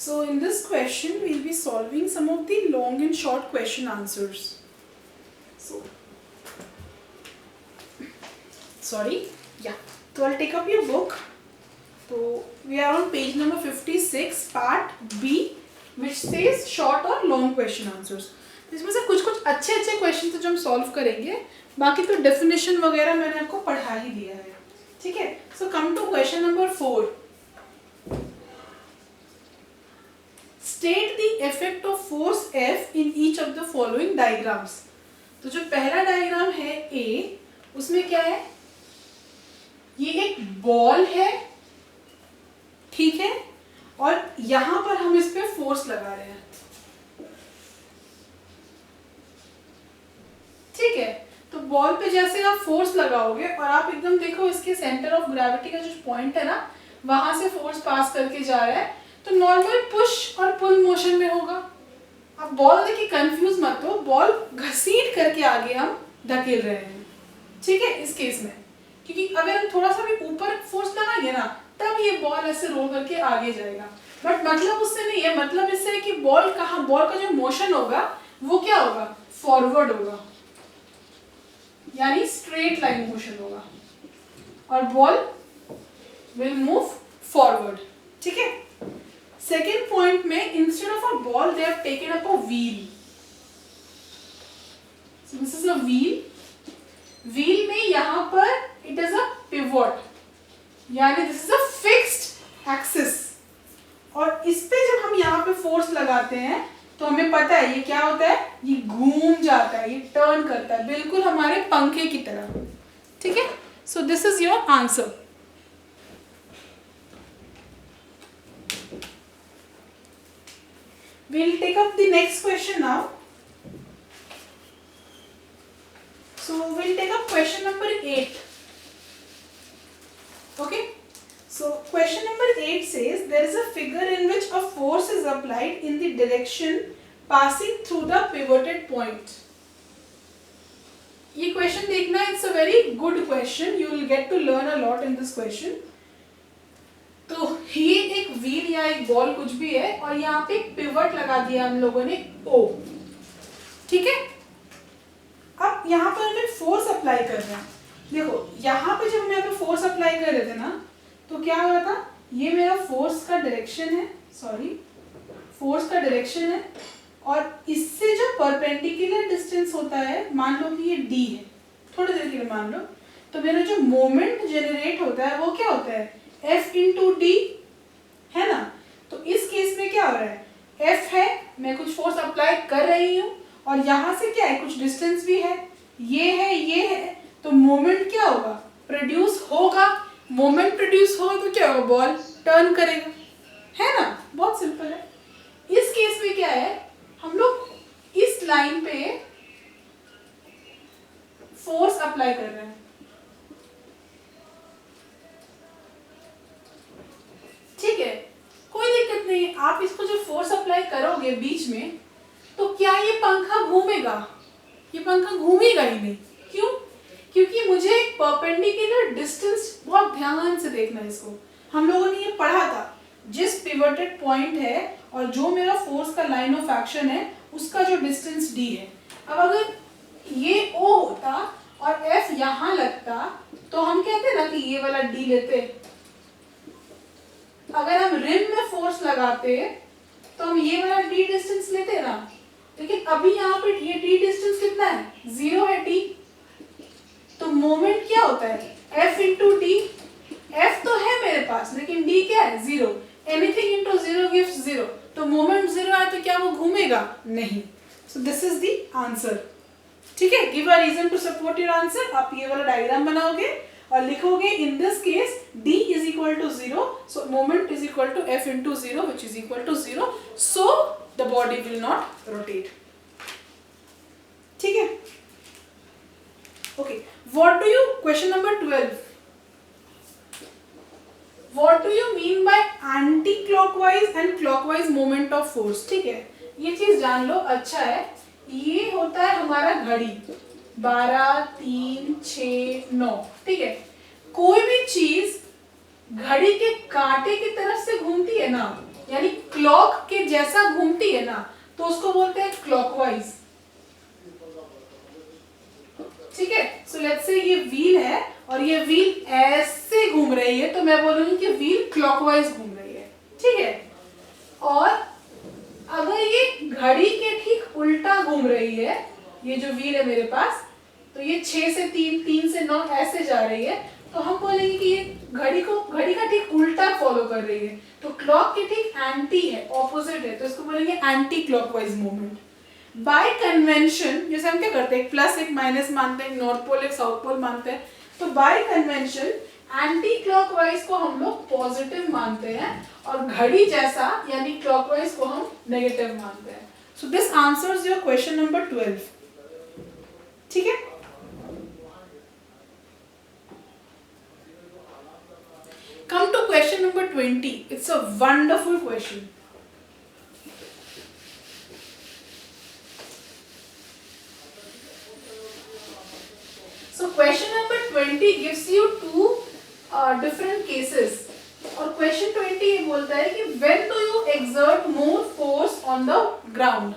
So in this question we'll be solving some of the long and short question answers. So I'll take up your book. So we are on page number 56 part B which says short or long question answers. इसमें से कुछ अच्छे question तो जो हम solve करेंगे, बाकी तो डेफिनेशन वगैरह मैंने आपको पढ़ा ही दिया है. ठीक है. So come to question number 4. State the effect of force F in each of the following diagrams. तो जो पहला डायग्राम है A, उसमें क्या है? ये एक बॉल है, ठीक है, और यहां पर हम इस पे फोर्स लगा रहे हैं. ठीक है. तो बॉल पे जैसे आप फोर्स लगाओगे और आप एकदम देखो इसके सेंटर ऑफ ग्रेविटी का जो पॉइंट है ना, वहां से फोर्स पास करके जा रहा है, तो नॉर्मल पुश और पुल मोशन में होगा. अब बॉल देखिए, कंफ्यूज मत हो, बॉल घसीट करके आगे हम धकेल रहे हैं. ठीक है. इस केस में क्योंकि अगर हम थोड़ा सा भी ऊपर फोर्स लगाएंगे ना, तब ये बॉल ऐसे रोल करके आगे जाएगा. बट मतलब उससे नहीं है, मतलब इससे है कि बॉल का जो मोशन होगा वो क्या होगा? फॉरवर्ड होगा, यानी स्ट्रेट लाइन मोशन होगा और बॉल विल मूव फॉरवर्ड. ठीक है. सेकेंड पॉइंट में instead of a ball they have taken up a wheel. So this is a wheel. Wheel में यहां पर इट इज अ पिवोट, यानी this is a fixed axis. और इस पे जब हम यहाँ पे फोर्स लगाते हैं तो हमें पता है ये क्या होता है, ये घूम जाता है, ये टर्न करता है, बिल्कुल हमारे पंखे की तरह. ठीक है. सो this is your answer. We'll take up the next question now. So we'll take up question number 8. Okay. So question number 8 says there is a figure in which a force is applied in the direction passing through the pivoted point. ये question देखना, it's a very good question. You will get to learn a lot in this question. तो ये एक wheel या एक ball कुछ भी है और यहाँ पे एक पिवट लगा दिया हम लोगों ने O. ठीक है. अब यहाँ पर हमें फोर्स अप्लाई कर रहे हैं. देखो यहाँ पे जब हम यहाँ पे फोर्स अप्लाई कर रहे थे ना, तो क्या हो रहा था, ये मेरा फोर्स का डायरेक्शन है, फोर्स का डायरेक्शन है, और इससे जो परपेंडिकुलर डिस्टेंस होता है, मान लो कि ये D है, थोड़ी देर के लिए मान लो, तो मेरा जो मोमेंट जनरेट होता है वो क्या होता है, F इंटू D है ना. तो इस केस में क्या हो रहा है, F है, मैं कुछ फोर्स अप्लाई कर रही हूँ और यहाँ से क्या है, कुछ डिस्टेंस भी है, ये है, तो मोमेंट क्या होगा, प्रोड्यूस होगा. मोमेंट प्रोड्यूस होगा तो क्या होगा, बॉल टर्न करेगा, है ना. बहुत सिंपल है. इस केस में क्या है, हम लोग इस लाइन पे फोर्स अप्लाई कर रहे हैं. ठीक है. कोई दिक्कत नहीं है, आप इसको जो फोर्स अप्लाई करोगे बीच में, तो क्या ये पंखा घूमेगा? ये पंखा घूमेगा ही नहीं. क्यों? क्योंकि मुझे एक परपेंडिकुलर डिस्टेंस, बहुत ध्यान से देखना है इसको, हम लोगों ने ये पढ़ा था, जिस पिवटेड पॉइंट है और जो मेरा फोर्स का लाइन ऑफ एक्शन है उसका जो डिस्टेंस D है. अब अगर ये O होता और F यहाँ लगता तो हम कहते ना कि ये वाला D लेते. अगर हम रिम में फोर्स लगाते तो हम ये वाला D डिस्टेंस लेते ना, लेकिन अभी यहाँ पे ये D डिस्टेंस कितना है, 0 है D. तो मोमेंट क्या होता है, F इंटू D. F तो है मेरे पास, लेकिन D क्या है, 0. Anything into 0 gives 0. तो मोमेंट 0 है तो क्या वो घूमेगा? नहीं. So this is the answer. ठीक है. Give a reason to support your answer. आप ये वाला डायग्राम बनाओगे और लिखोगे in this case D is equal to 0, so moment is equal to F into 0 which is equal to 0, so the body will not rotate. ठीक है. Okay. Question number 12. What do you mean by anti-clockwise and clockwise moment of force? ठीक है. ये चीज जान लो, अच्छा है. ये होता है हमारा घड़ी, 12, 3, 6, 9. ठीक है. कोई भी चीज घड़ी के कांटे की तरफ से घूमती है ना, यानी क्लॉक के जैसा घूमती है ना, तो उसको बोलते हैं क्लॉकवाइज। ठीक है, सो लेट्स से ये व्हील है और ये व्हील ऐसे घूम रही है, तो मैं बोलूंगी कि व्हील क्लॉकवाइज घूम रही है। ठीक है, और अगर ये घड़ी के ठीक उल्टा घूम रही है, ये जो व्हील है मेरे पास, तो ये 6 से 3, 3 से 9 ऐसे जा रही है, तो हम बोलेंगे कि ये घड़ी का ठीक उल्टा फॉलो कर रही है, तो क्लॉक के ठीक एंटी है, ऑपोजिट है, तो इसको बोलेंगे anti clockwise movement. Bye convention, जैसे हम क्या करते हैं, एक प्लस एक माइनस मानते हैं, नॉर्थ पोल एक साउथ पोल मानते हैं, तो बाय कन्वेंशन एंटी क्लॉकवाइज को हम लोग पॉजिटिव मानते हैं और घड़ी जैसा यानी क्लॉकवाइज को हम नेगेटिव मानते हैं। So this answers your question number 12। ठीक है, come to question number 20. It's a wonderful question. So question number 20 gives you two different cases. और question 20 ये बोलता है कि when do you exert more force on the ground,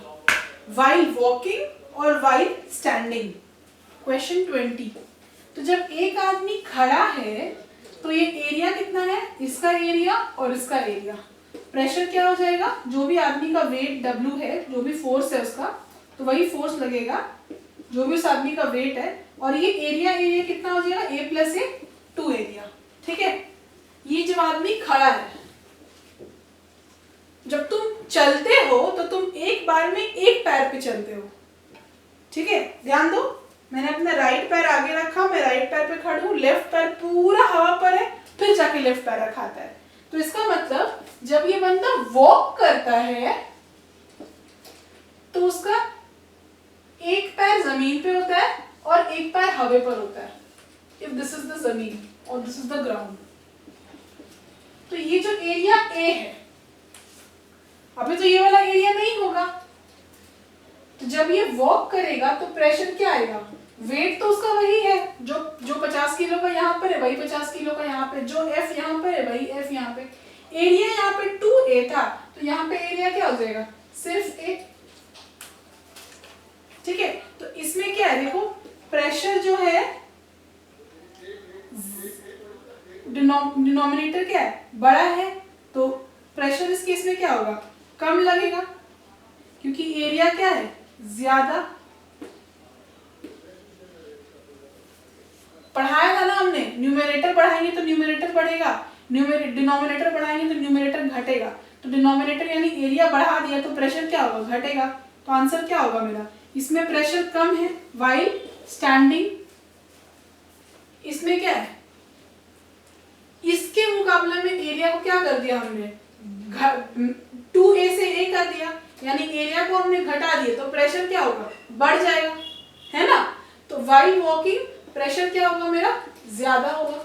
while walking or while standing? Question 20. तो जब एक आदमी खड़ा है तो ये एरिया कितना है, इसका एरिया और इसका एरिया, प्रेशर क्या हो जाएगा, जो भी आदमी का वेट W है, जो भी फोर्स है उसका, तो वही फोर्स लगेगा जो भी उस आदमी का वेट है, और ये एरिया कितना हो जाएगा, A + A 2 एरिया। ठीक है, ये जब आदमी खड़ा है, जब तुम चलते हो तो तुम एक बार में एक पैर पे चलते हो। ठीक है, ध्यान दो, मैंने अपना राइट पैर आगे रखा, मैं राइट पैर पे खड़ा हूँ, लेफ्ट पैर पूरा हवा पर है, फिर जाके लेफ्ट पैर रखाता है। तो इसका मतलब जब ये बंदा वॉक करता है तो उसका एक पैर जमीन पे होता है और एक पैर हवा पर होता है। इफ दिस इज द जमीन और दिस इज द ग्राउंड, तो ये जो एरिया A है, अभी तो ये वाला एरिया नहीं होगा, तो जब ये वॉक करेगा तो प्रेशर क्या आएगा, वेट तो उसका वही है, जो 50 किलो का यहाँ पर है वही 50 किलो का यहाँ पे, जो F यहाँ पर है वही F यहाँ पे, एरिया यहाँ पे 2A था, तो यहाँ पे एरिया क्या हो जाएगा, सिर्फ A। ठीक है, तो इसमें क्या है, देखो प्रेशर जो है, डिनोमिनेटर क्या है, बड़ा है, तो प्रेशर इस केस में क्या होगा, कम लगेगा, क्योंकि एरिया क्या है, ज्यादा। पढ़ाया था ना हमने, न्यूमरेटर बढ़ाएंगे तो न्यूमरेटर बढ़ेगा, डिनोमिनेटर बढ़ाएंगे तो न्यूमरेटर घटेगा, तो डिनोमिनेटर यानी एरिया बढ़ा दिया तो प्रेशर क्या होगा, घटेगा। तो आंसर क्या होगा मेरा, इसमें प्रेशर कम है व्हाइल स्टैंडिंग, इसमें क्या है, इसके मुकाबले में एरिया को क्या कर दिया हमने, 2A से A कर दिया, यानी एरिया को हमने घटा दिया, तो प्रेशर क्या होगा, बढ़ जाएगा, है ना। तो व्हाइल वॉकिंग प्रेशर क्या होगा मेरा, ज्यादा होगा।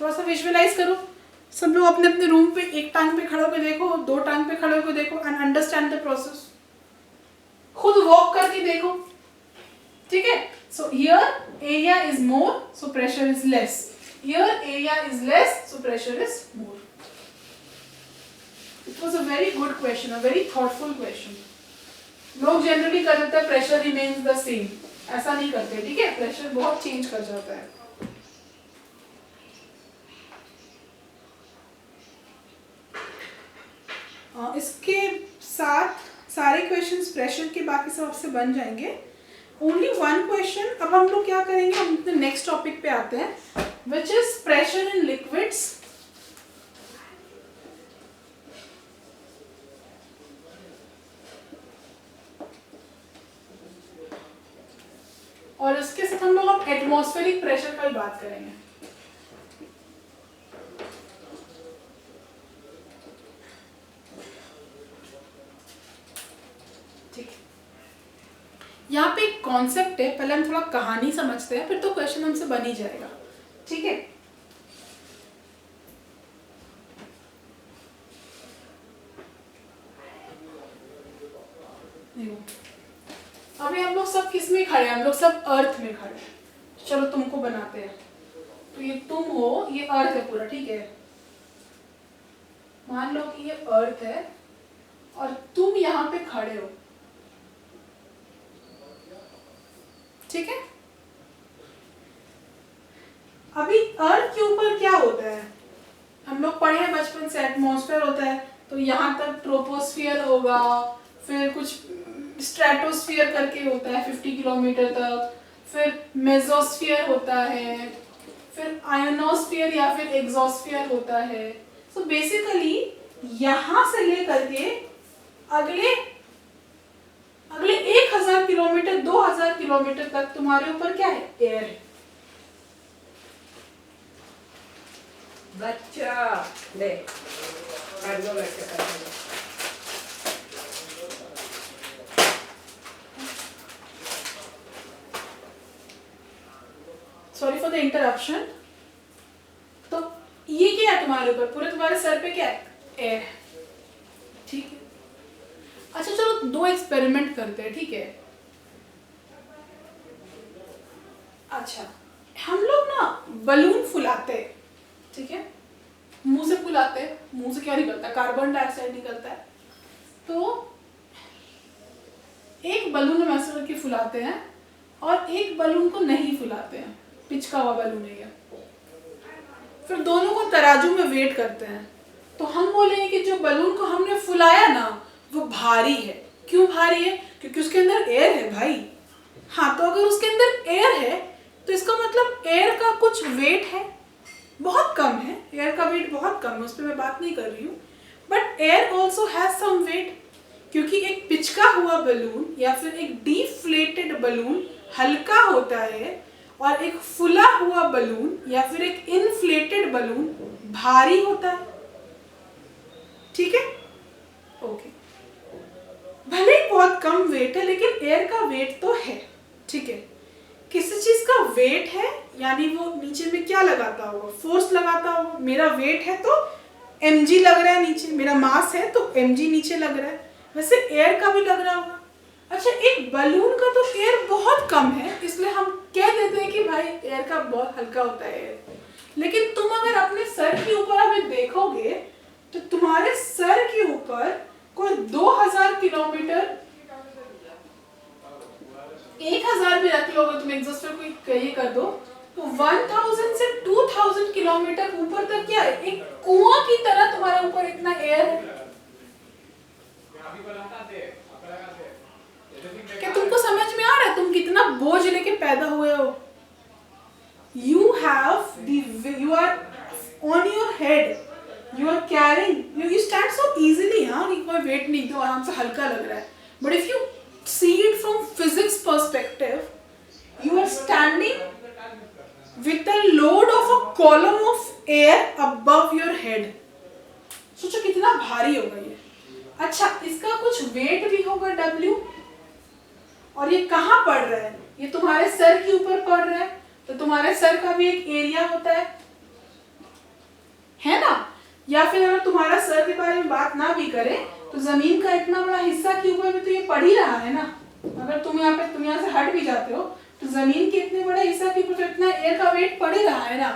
थोड़ा सा विजुअलाइज करो, सब लोग अपने अपने रूम पे एक टांग पे खड़े होकर देखो, 2 टांग पे खड़े होकर देखो, एंड अंडरस्टैंड द प्रोसेस, खुद वॉक करके देखो। ठीक है, so here area is more so pressure is less, here area is less so pressure is more. It was a very good question, a very thoughtful question. लोग generally कर देते हैं pressure remains the same, ऐसा नहीं करते। ठीक है, pressure बहुत चेंज कर जाता है। इसके साथ सारे क्वेश्चंस प्रेशर के बाकी सब आपसे बन जाएंगे। ओनली वन क्वेश्चन, अब हम लोग क्या करेंगे, हम अपने नेक्स्ट टॉपिक पे आते हैं, which is pressure in liquids. और इसके साथ हम लोग अब एटमॉस्फेरिक प्रेशर पर बात करेंगे। ठीक है, यहाँ पे एक कॉन्सेप्ट है, पहले हम थोड़ा कहानी समझते हैं, फिर तो क्वेश्चन हमसे बन ही जाएगा। ठीक है, अभी हम लोग सब किस में खड़े हैं, हम लोग सब अर्थ में खड़े हैं। चलो तुमको बनाते हैं, तो ये तुम हो, ये अर्थ है पूरा। ठीक है, मान लो कि ये अर्थ है और तुम यहाँ पे खड़े हो, ठीक है। अभी अर्थ के ऊपर क्या होता है, हम लोग पढ़े हैं बचपन से, एटमॉस्फेयर होता है, तो यहाँ तक ट्रोपोस्फियर होगा, फिर कुछ स्ट्रेटोस्फियर करके होता है 50 किलोमीटर तक, फिर मेसोस्फियर होता है, फिर आयोनोस्फियर या फिर एक्सोस्फियर होता है। सो बेसिकली यहाँ से लेकर के अगले 1000 किलोमीटर 2000 किलोमीटर तक तुम्हारे ऊपर क्या है, एयर है। बच्चा ले कर दो, बच्चा कर दो। Sorry for the interruption. तो ये क्या है तुम्हारे ऊपर, पूरे तुम्हारे सर पे क्या है, एयर है, ठीक है। अच्छा चलो 2 एक्सपेरिमेंट करते हैं, ठीक है। अच्छा हम लोग ना बलून फुलाते हैं, ठीक है, मुंह से फुलाते हैं, मुंह से क्या निकलता है, कार्बन डाइऑक्साइड निकलता है। तो एक बलून हम ऐसे करके फुलाते हैं और एक बलून को नहीं फुलाते हैं, पिचका हुआ बलून है ये। फिर दोनों को तराजू में वेट करते हैं, तो हम बोलेंगे कि जो बलून को हमने फुलाया ना वो भारी है। क्यों भारी है, क्योंकि उसके अंदर एयर है भाई। हाँ, तो अगर उसके अंदर एयर है तो इसका मतलब एयर का कुछ वेट है, बहुत कम है, एयर का वेट बहुत कम है, उस पर मैं बात नहीं कर रही हूँ, but air also has some weight. क्योंकि एक पिचका हुआ बलून या फिर एक डिफ्लेटेड बलून हल्का होता है और एक फुला हुआ बलून या फिर एक इन्फ्लेटेड बलून भारी होता है, ठीक है, ओके। भले ही बहुत कम वेट है लेकिन एयर का वेट तो है, ठीक है। किसी चीज का वेट है यानी वो नीचे में क्या लगाता होगा, फोर्स लगाता होगा। मेरा वेट है तो mg लग रहा है नीचे, मेरा मास है तो mg नीचे लग रहा है, वैसे एयर का भी लग रहा होगा। अच्छा, एक बलून का तो एयर बहुत कम है, इसलिए हम कह देते हैं कि भाई एयर का बहुत हल्का होता है एयर। लेकिन तुम अगर अपने सर के ऊपर अभी देखोगे तो तुम्हारे सर के ऊपर कोई 2000 किलोमीटर, 1000 भी रख लोगे तुम, एग्जॉस्टर को ये कर दो तो 1000 से 2000 किलोमीटर ऊपर तक क्या है, एक कुआं की तरह तुम्हारे ऊपर इतना एयर है। क्या तुमको समझ में आ रहा है तुम कितना बोझ लेके पैदा हुए हो? You are on your head, you are carrying, you stand so easily, हाँ, कि कोई वेट नहीं, तो आराम से हल्का लग रहा है। But if you see it from physics perspective, you are standing with the load of a column of air above your head. सोचो कितना भारी होगा ये। अच्छा, इसका कुछ वेट भी होगा W, और ये कहाँ पड़ रहा है, ये तुम्हारे सर के ऊपर पड़ रहा है, तो तुम्हारे सर का भी एक एरिया होता है ना। या फिर अगर तुम्हारा सर के बारे में बात ना भी करें तो जमीन का इतना बड़ा हिस्सा के ऊपर भी तो ये पड़ ही रहा है ना। अगर तुम यहाँ से हट भी जाते हो तो जमीन के इतने बड़े हिस्सा के ऊपर इतना एयर का वेट पड़ ही रहा है ना,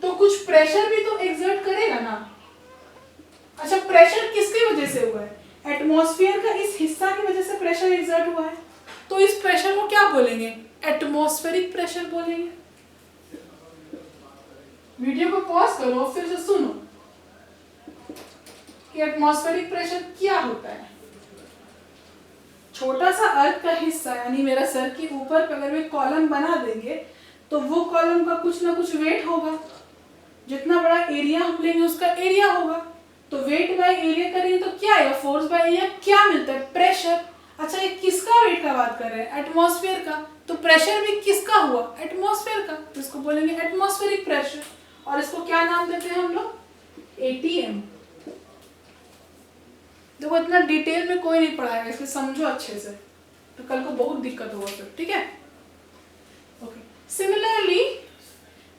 तो कुछ प्रेशर भी तो एक्सर्ट करेगा ना। अच्छा, प्रेशर किसकी वजह से हुआ है, एटमॉस्फेयर का इस हिस्सा की वजह से प्रेशर एक्सर्ट हुआ है, तो इस प्रेशर को क्या बोलेंगे, एटमॉस्फेरिक प्रेशर बोलेंगे। वीडियो को पॉज करो फिर से सुनो कि एटमॉस्फेरिक प्रेशर क्या होता है। छोटा सा अर्थ का हिस्सा यानी मेरा सर के ऊपर अगर वे कॉलम बना देंगे तो वो कॉलम का कुछ ना कुछ वेट होगा, जितना बड़ा एरिया हम लेंगे उसका एरिया होगा, तो वेट बाय एरिया करेंगे तो क्या आएगा, फोर्स बाय एरिया क्या मिलता है, प्रेशर। अच्छा, ये किसका वेट का बात कर रहे हैं, एटमॉस्फेयर का, तो प्रेशर भी किसका हुआ, एटमॉस्फेयर का, तो इसको बोलेंगे एटमॉस्फेरिक प्रेशर। और इसको क्या नाम देते हैं हम लोग, ATM। देखो इतना डिटेल में कोई नहीं पढ़ाएगा, इसलिए समझो अच्छे से, तो कल को बहुत दिक्कत होगा फिर, ठीक है, ओके। सिमिलरली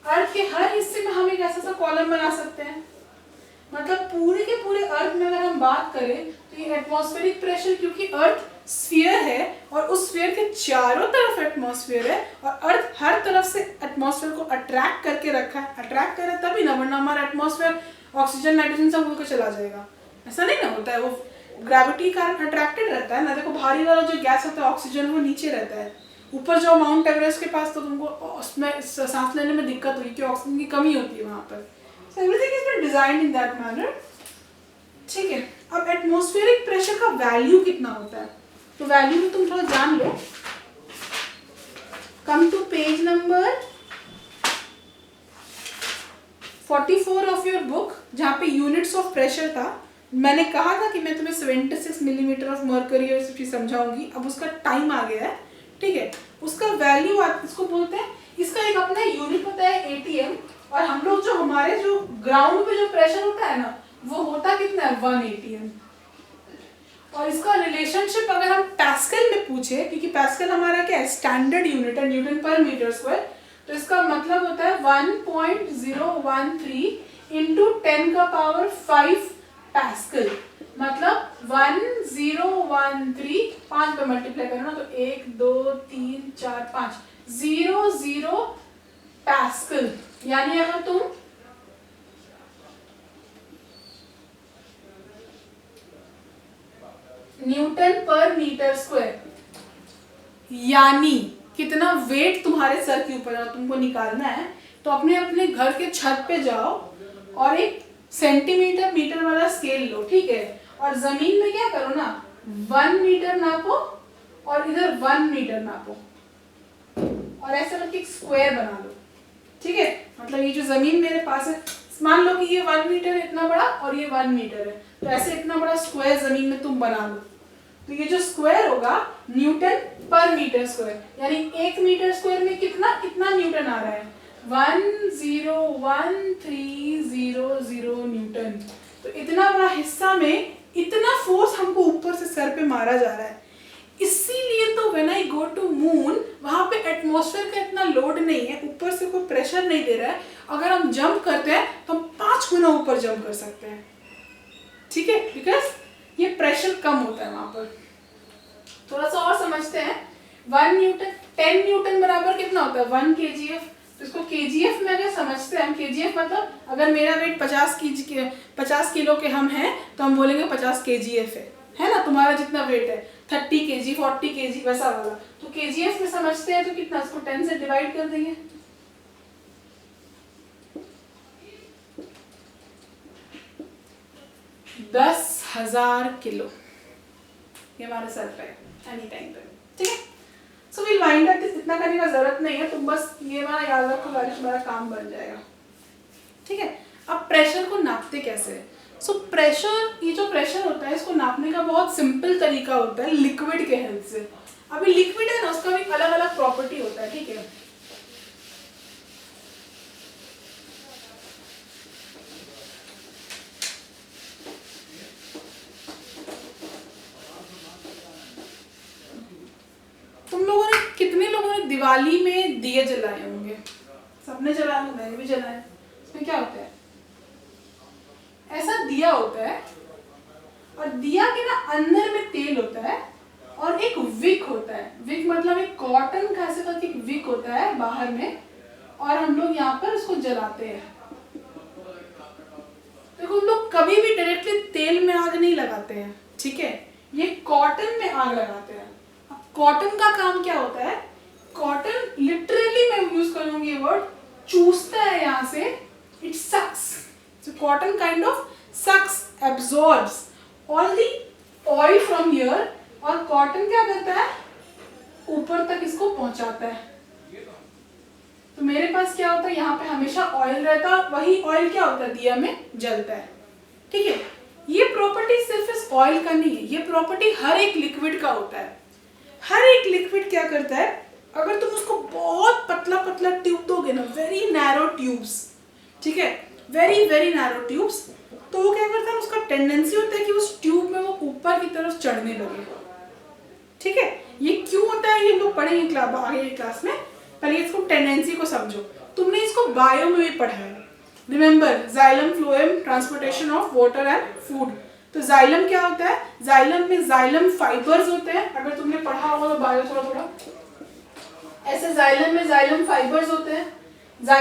अर्थ के हर हिस्से में हम एक ऐसा सा कॉलम बना सकते हैं, मतलब पूरे के पूरे अर्थ में अगर हम बात करें तो ये एटमॉस्फेरिक प्रेशर, क्योंकि अर्थ स्फीयर है और उस स्फीयर के चारों तरफ एटमॉस्फेयर है और अर्थ हर तरफ से एटमॉस्फेयर को अट्रैक्ट करके रखा है, अट्रैक्ट करे तभी ना, वरना हमारा एटमॉस्फेयर ऑक्सीजन नाइट्रोजन सब उड़ के चला जाएगा, ऐसा नहीं ना होता है। वो ग्रेविटी का अट्रैक्टेड रहता है ना। देखो भारी वाला जो गैस होता है ऑक्सीजन वो नीचे रहता है, ऊपर जाओ माउंट एवरेस्ट के पास तो तुमको उसमें सांस लेने में दिक्कत हुई कि ऑक्सीजन की कमी होती है वहाँ पर। So everything is been designed in that manner, ठीक है। अब एटमॉस्फेरिक प्रेशर का वैल्यू कितना होता है, तो वैल्यू में तुम थोड़ा जान लो। Come to page number 44 of your book, जहाँ पे यूनिट्स ऑफ प्रेशर था। मैंने कहा था कि मैं तुम्हें 76 मिलीमीटर ऑफ मर्करी और चीज समझाऊंगी, अब उसका टाइम आ गया है, ठीक है। उसका वैल्यू इसको बोलते हैं, इसका एक अपना यूनिट होता है ATM, और हम लोग जो हमारे जो ग्राउंड पे जो प्रेशर होता है ना वो होता कितना है 1 ATM। और इसका रिलेशनशिप अगर हम पास्कल में पूछे, क्योंकि पास्कल हमारा क्या है स्टैंडर्ड यूनिट है, न्यूटन पर मीटर स्क्वायर, तो इसका मतलब होता है 1.013 इंटू 10 का पावर 5 पास्कल, मतलब 1013 5 पे मल्टीप्लाई करना तो 1 2 3 4 5 00 पास्कल। यानी अगर तुम न्यूटन पर मीटर स्क्वायर, यानी कितना वेट तुम्हारे सर के ऊपर तुमको निकालना है, तो अपने अपने घर के छत पे जाओ और एक सेंटीमीटर मीटर वाला स्केल लो, ठीक है। और जमीन में क्या करो ना 1 मीटर नापो और इधर 1 मीटर नापो और ऐसे करके एक स्क्वायर बना लो, ठीक है। मतलब ये जो जमीन मेरे पास है, मान लो कि ये 1 मीटर है इतना बड़ा और ये 1 मीटर है, तो ऐसे इतना बड़ा स्क्वायर जमीन में तुम बना लो, तो ये जो स्क्वायर होगा न्यूटन पर मीटर स्क्वायर, यानी 1 मीटर स्क्वायर में कितना न्यूटन आ रहा है 101300 न्यूटन। तो इतना बड़ा हिस्सा में इतना फोर्स हमको ऊपर से सर पे मारा जा रहा है। इसीलिए तो when I go to moon, वहां पे एटमॉस्फेयर का इतना लोड नहीं है, ऊपर से कोई प्रेशर नहीं दे रहा है। अगर हम जंप करते हैं तो हम 5 गुना ऊपर जंप कर सकते हैं, ठीक है, बिकॉज ये प्रेशर कम होता है वहां पर। थोड़ा सा और समझते हैं। 1 न्यूटन 10 न्यूटन बराबर कितना होता है 1 kgf। तो इसको kgf में अगर समझते हैं हम, kgf मतलब अगर मेरा वेट 50 किलो के हम हैं तो हम बोलेंगे 50 kgf है ना। तुम्हारा जितना वेट है 30 kg 40 kg वैसा वाला, तो kgf में समझते हैं तो कितना, इसको 10 से डिवाइड कर देंगे, $10,000 किलो ये हमारे सर पे एनी टाइम पे, ठीक है। So will wind up this, इतना करने का जरूरत नहीं है, तुम बस ये वाला याद रखो, गाड़ी तुम्हारा काम बन जाएगा, ठीक है। अब प्रेशर को नापते कैसे है? सो प्रेशर, ये जो प्रेशर होता है इसको नापने का बहुत सिंपल तरीका होता है लिक्विड के हेल्प से। अभी लिक्विड है ना, उसका भी अलग अलग प्रॉपर्टी होता है, ठीक है। तुम लोगों ने, कितने लोगों ने दिवाली में दिए जलाए होंगे? सबने जलाए होंगे, मैंने भी जलाए। इसमें क्या होता है, ऐसा दिया होता है और दिया के ना अंदर में तेल होता है और एक विक होता है। विक मतलब एक कॉटन का ऐसे करके एक विक होता है बाहर में, और हम लोग यहाँ पर उसको जलाते हैं। देखो हम लोग कभी भी डायरेक्टली तेल में आग नहीं लगाते हैं, ठीक है, ये कॉटन में आग लगाते हैं। अब कॉटन का काम क्या होता है, कॉटन लिटरली मैं यूज करूंगी ये वर्ड, चूसता है यहाँ से, it sucks. So cotton kind of sucks, absorbs all the oil from here, और कॉटन क्या करता है ऊपर तक इसको पहुंचाता है। तो मेरे पास क्या होता है, यहाँ पे हमेशा ऑयल रहता है, वही ऑयल क्या होता है दिया में जलता है, ठीक है। ये प्रॉपर्टी सिर्फ इस ऑयल का नहीं है, ये प्रॉपर्टी हर एक लिक्विड का होता है। हर एक लिक्विड क्या करता है, अगर तुम उसको बहुत पतला पतला ट्यूब दोगे ना, वेरी नैरो ट्यूब्स, ठीक है, वेरी वेरी नैरो ट्यूब्स, तो वो क्या करता है, उसका टेंडेंसी होता है कि उस ट्यूब में वो ऊपर की तरफ चढ़ने लगे, ठीक है। ये क्यों होता है, ये लोग पढ़ेंगे आगे क्लास में, पहले इसको टेंडेंसी को समझो। तुमने इसको बायो में भी पढ़ा है, remember xylem phloem transportation of water and food. तो जाइलम क्या होता है, जाइलम में जाइलम फाइबर्स होते हैं, अगर तुमने पढ़ा होगा तो बायो थोड़ा थोड़ा, ऐसे जाइलम में जाइलम फाइबर्स होते हैं,